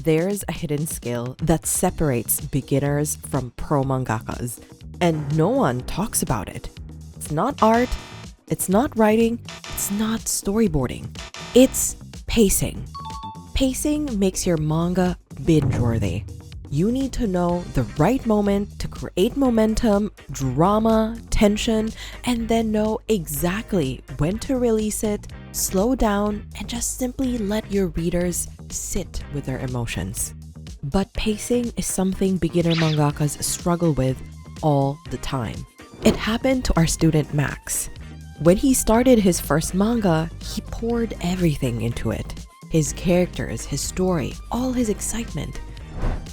There's a hidden skill that separates beginners from pro mangakas, and no one talks about it. It's not art, it's not writing, it's not storyboarding. It's pacing. Pacing makes your manga binge-worthy. You need to know the right moment to create momentum, drama, tension, and then know exactly when to release it, slow down, and just simply let your readers sit with their emotions. But pacing is something beginner mangakas struggle with all the time. It happened to our student Max. When he started his first manga, he poured everything into it. His characters, his story, all his excitement.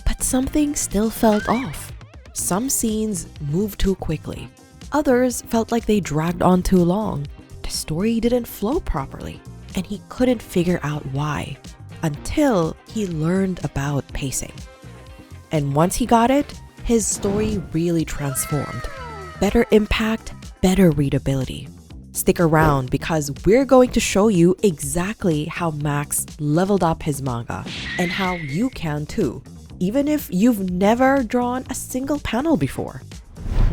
But something still felt off. Some scenes moved too quickly. Others felt like they dragged on too long. The story didn't flow properly, and he couldn't figure out why until he learned about pacing. And once he got it, his story really transformed. Better impact, better readability. Stick around because we're going to show you exactly how Max leveled up his manga and how you can too, even if you've never drawn a single panel before.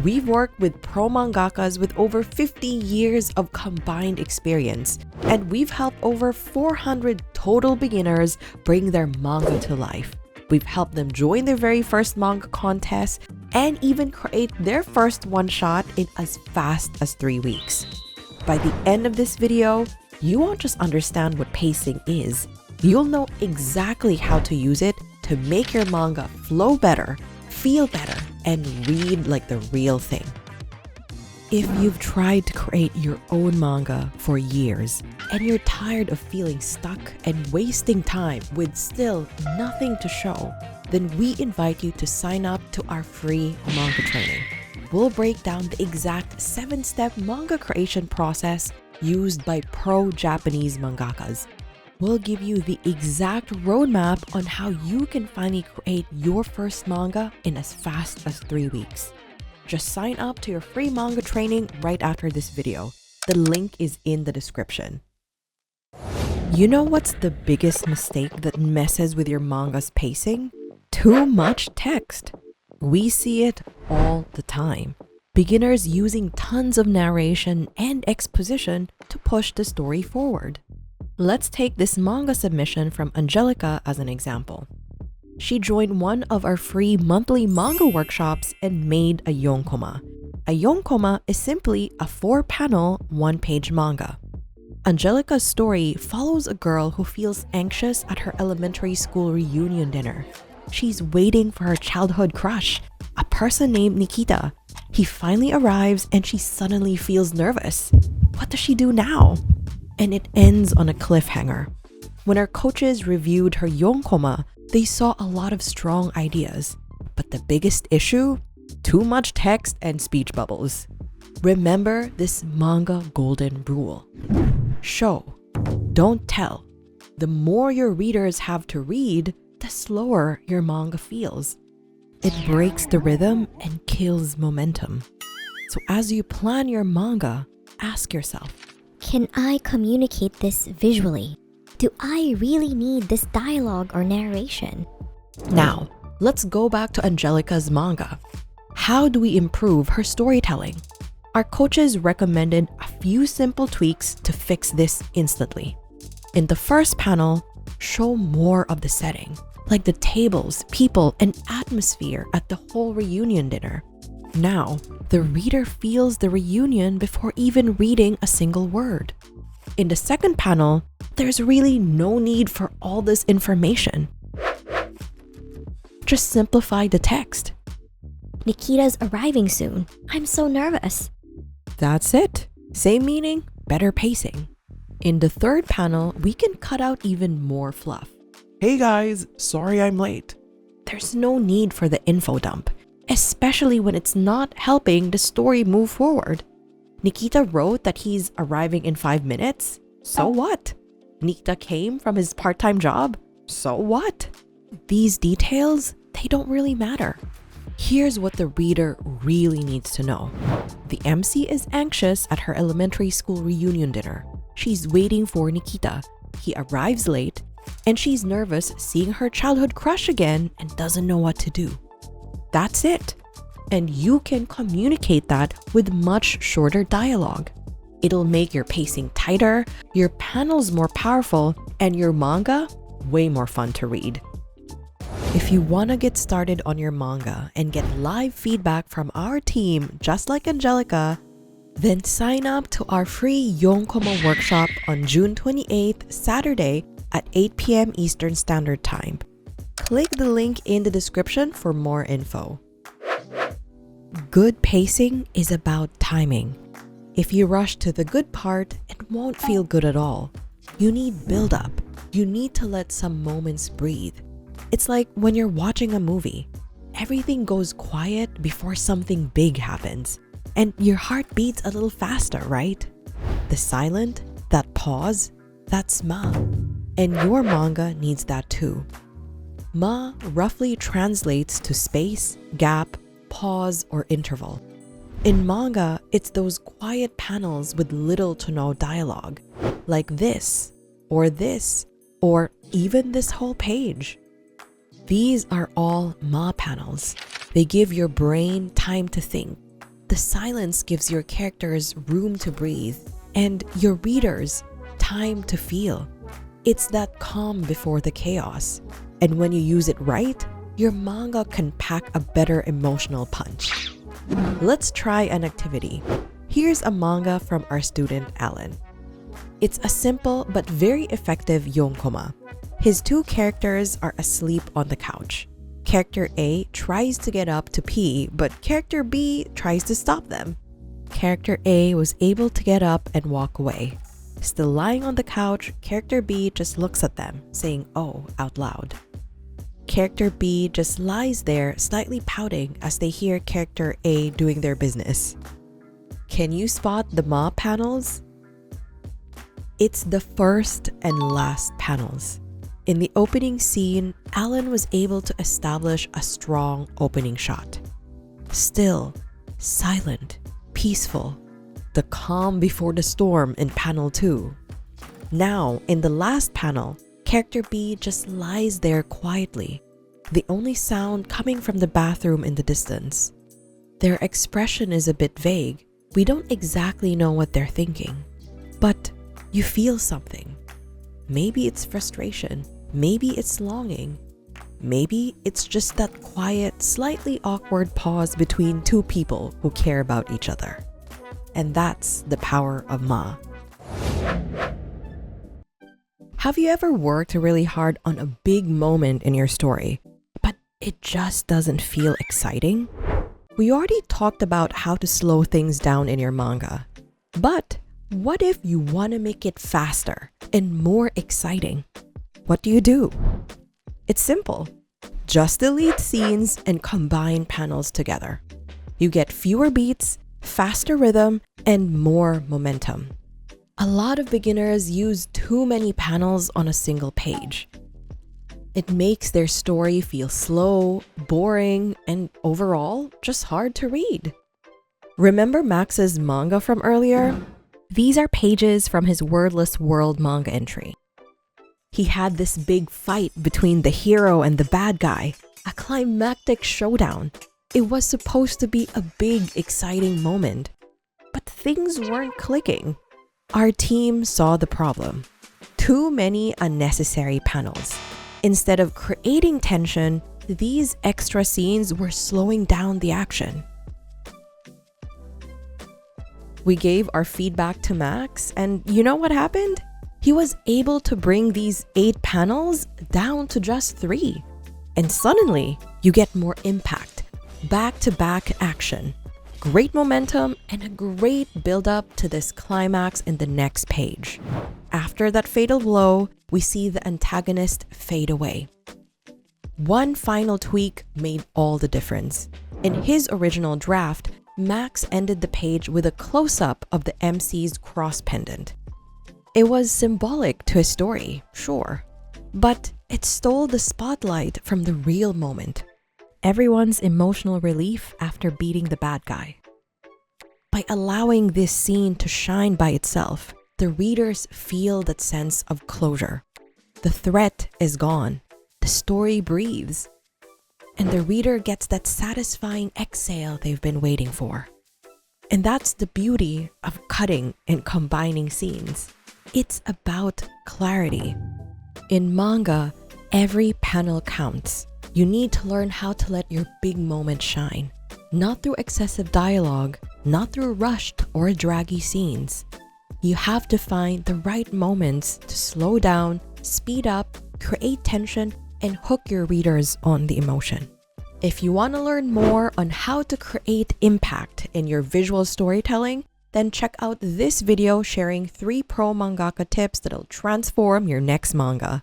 We've worked with pro mangakas with over 50 years of combined experience, and we've helped over 400 total beginners bring their manga to life. We've helped them join their very first manga contest and even create their first one-shot in as fast as 3 weeks. By the end of this video, you won't just understand what pacing is, you'll know exactly how to use it to make your manga flow better, feel better, and read like the real thing. If you've tried to create your own manga for years and you're tired of feeling stuck and wasting time with still nothing to show, then we invite you to sign up to our free manga training. We'll break down the exact 7-step manga creation process used by pro Japanese mangakas. We'll give you the exact roadmap on how you can finally create your first manga in as fast as 3 weeks. Just sign up to your free manga training right after this video. The link is in the description. You know what's the biggest mistake that messes with your manga's pacing? Too much text. We see it all the time. Beginners using tons of narration and exposition to push the story forward. Let's take this manga submission from Angelica as an example. She joined one of our free monthly manga workshops and made a yonkoma. A yonkoma is simply a 4-panel, 1-page manga. Angelica's story follows a girl who feels anxious at her elementary school reunion dinner. She's waiting for her childhood crush, a person named Nikita. He finally arrives and she suddenly feels nervous. What does she do now? And it ends on a cliffhanger. When our coaches reviewed her yonkoma, they saw a lot of strong ideas. But the biggest issue? Too much text and speech bubbles. Remember this manga golden rule. Show, don't tell. The more your readers have to read, the slower your manga feels. It breaks the rhythm and kills momentum. So as you plan your manga, ask yourself, can I communicate this visually? Do I really need this dialogue or narration? Now, let's go back to Angelica's manga. How do we improve her storytelling? Our coaches recommended a few simple tweaks to fix this instantly. In the first panel, show more of the setting, like the tables, people, and atmosphere at the whole reunion dinner. Now, the reader feels the reunion before even reading a single word. In the second panel, there's really no need for all this information. Just simplify the text. Nikita's arriving soon. I'm so nervous. That's it. Same meaning, better pacing. In the third panel, we can cut out even more fluff. Hey guys, sorry I'm late. There's no need for the info dump, especially when it's not helping the story move forward. Nikita wrote that he's arriving in 5 minutes. So what? Nikita came from his part-time job. So what? These details, they don't really matter. Here's what the reader really needs to know. The MC is anxious at her elementary school reunion dinner. She's waiting for Nikita. He arrives late. and she's nervous seeing her childhood crush again and doesn't know what to do. That's it. And you can communicate that with much shorter dialogue. It'll make your pacing tighter, your panels more powerful, and your manga way more fun to read. If you want to get started on your manga and get live feedback from our team, just like Angelica, then sign up to our free Yonkoma workshop on June 28th, Saturday at 8 p.m. Eastern Standard Time. Click the link in the description for more info. Good pacing is about timing. If you rush to the good part, it won't feel good at all. You need build-up. You need to let some moments breathe. It's like when you're watching a movie. Everything goes quiet before something big happens. And your heart beats a little faster, right? The silent, that pause, that's ma. And your manga needs that too. Ma roughly translates to space, gap, pause, or interval. In manga, it's those quiet panels with little to no dialogue, like this, or even this whole page. These are all ma panels. They give your brain time to think. The silence gives your characters room to breathe, and your readers time to feel. It's that calm before the chaos. And when you use it right, your manga can pack a better emotional punch. Let's try an activity. Here's a manga from our student Alan. It's a simple but very effective yonkoma. His two characters are asleep on the couch. Character A tries to get up to pee, but character B tries to stop them. Character A was able to get up and walk away. Still lying on the couch, character B just looks at them, saying "oh" out loud. Character B just lies there slightly pouting as they hear character A doing their business. Can you spot the ma panels? It's the first and last panels. In the opening scene, Alan was able to establish a strong opening shot. Still, silent, peaceful, the calm before the storm in panel 2. Now, in the last panel, character B just lies there quietly, the only sound coming from the bathroom in the distance. Their expression is a bit vague. We don't exactly know what they're thinking, but you feel something. Maybe it's frustration, maybe it's longing, maybe it's just that quiet, slightly awkward pause between two people who care about each other. And that's the power of ma. Have you ever worked really hard on a big moment in your story, but it just doesn't feel exciting? We already talked about how to slow things down in your manga. But what if you want to make it faster and more exciting? What do? It's simple. Just delete scenes and combine panels together. You get fewer beats, faster rhythm, and more momentum. A lot of beginners use too many panels on a single page. It makes their story feel slow, boring, and overall just hard to read. Remember Max's manga from earlier? These are pages from his Wordless World manga entry. He had this big fight between the hero and the bad guy, a climactic showdown. It was supposed to be a big, exciting moment, but things weren't clicking. Our team saw the problem. Too many unnecessary panels. Instead of creating tension, these extra scenes were slowing down the action. We gave our feedback to Max, and you know what happened? He was able to bring these 8 panels down to just 3. And suddenly, you get more impact, back-to-back action, great momentum, and a great build-up to this climax in the next page. After that fatal blow, we see the antagonist fade away. One final tweak made all the difference. In his original draft, Max ended the page with a close-up of the MC's cross pendant. It was symbolic to his story, sure, but it stole the spotlight from the real moment. Everyone's emotional relief after beating the bad guy. By allowing this scene to shine by itself, the readers feel that sense of closure. The threat is gone. The story breathes. And the reader gets that satisfying exhale they've been waiting for. And that's the beauty of cutting and combining scenes. It's about clarity. In manga, every panel counts. You need to learn how to let your big moment shine. Not through excessive dialogue, not through rushed or draggy scenes. You have to find the right moments to slow down, speed up, create tension, and hook your readers on the emotion. If you want to learn more on how to create impact in your visual storytelling, then check out this video sharing 3 pro mangaka tips that'll transform your next manga.